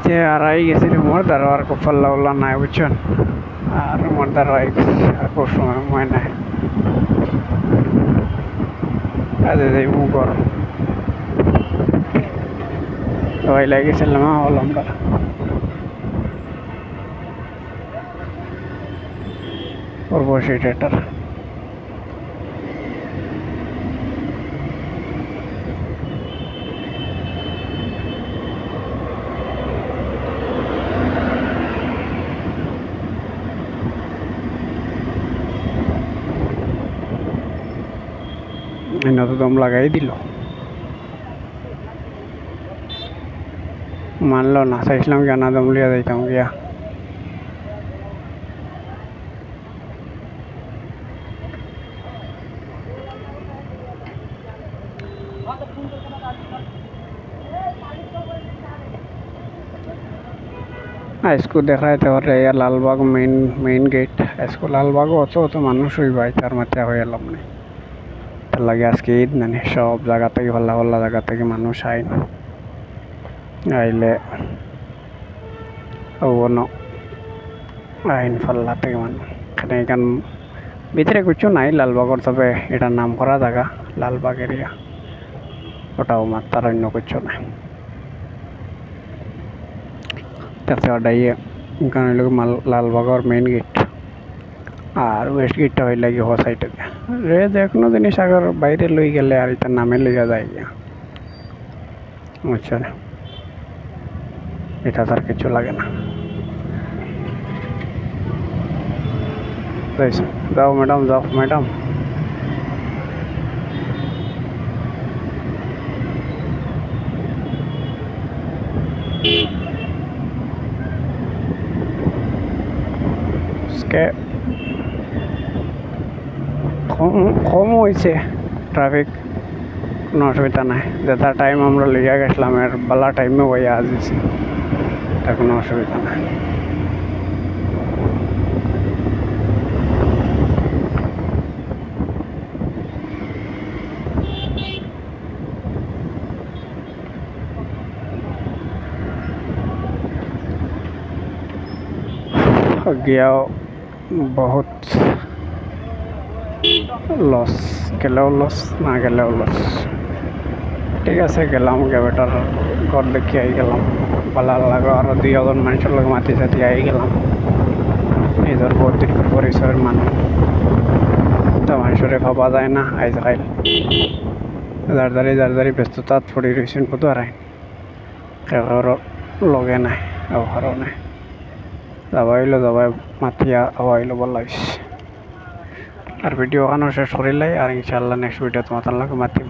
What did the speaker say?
যে আড়াই গেছি রুমের দ্বারা আর খুব পাল্লা উল্লা নাই বুঝছেন আর রুমের দ্বারা আর খুব সময় নাই কাজে যাই মুগর সবাই লাগিয়েছিলাম হলাম দ্বারা করবো সেটার তো দম লাগাই দিল মানলো না চাইছিলাম কেন দম লিয়া যাইতাম গিয়া इसको देखा है तो लालबाग मेन गेट इसको लालबाग तो मानुष हुई भाई तार मत हो लगे आज के ईद नानी सब जगह तक भल्ला भल्ला जगह तक मानुष आईन आइले आईन फल्ला तक मानुन भितरे कुछ नाई लालबागर तब एटार नाम करा जगह लालबाग एरिया ওটাও মাত্র অন্য কিছু না তাতে ওটাই কারণ লোক লালবাগর মেন গেট আর ওয়েস্ট গেটটা হয়ে লাগে হ সাইডে রে যে কোনো জিনিস আগর বাইরে লই গেলে আর এটার নামে লইয়া যায় গিয়া বুঝছেন এটা তার কিছু লাগে না যাও ম্যাডাম যাও ম্যাডাম কম হয়েছে ট্রাফিক কোনো অসুবিধা নাই যেটা টাইম আমরা লিয়া গেছিলাম এর বালা টাইমে বইয়া আসছি এটা কোনো অসুবিধা নাই गया बहुत लस गেলেও লস না গেলেও লস ঠিক আছে গেলাম বেটার ঘর দেখি আই গেলাম ভালো লাগলো আর 2 মানুষের লোক মাতি সাথে আই গেলাম নিজের বহুত দিন পরিচয়ের মানুষ তো মানুষরে ভাবা যায় না আইজ খাইল যার ব্যস্ততা পড়ে রয়েছেন কত আরাই কারোর লগে নাই আবহাওয়া নাই যাবাই মাতিয়া আওয়াইলো বলাইস আর ভিডিও ওখানে শেষ করিলাই আর ইনশাআল্লাহ নেক্সট ভিডিও তোমাদের লাগে মাতিম।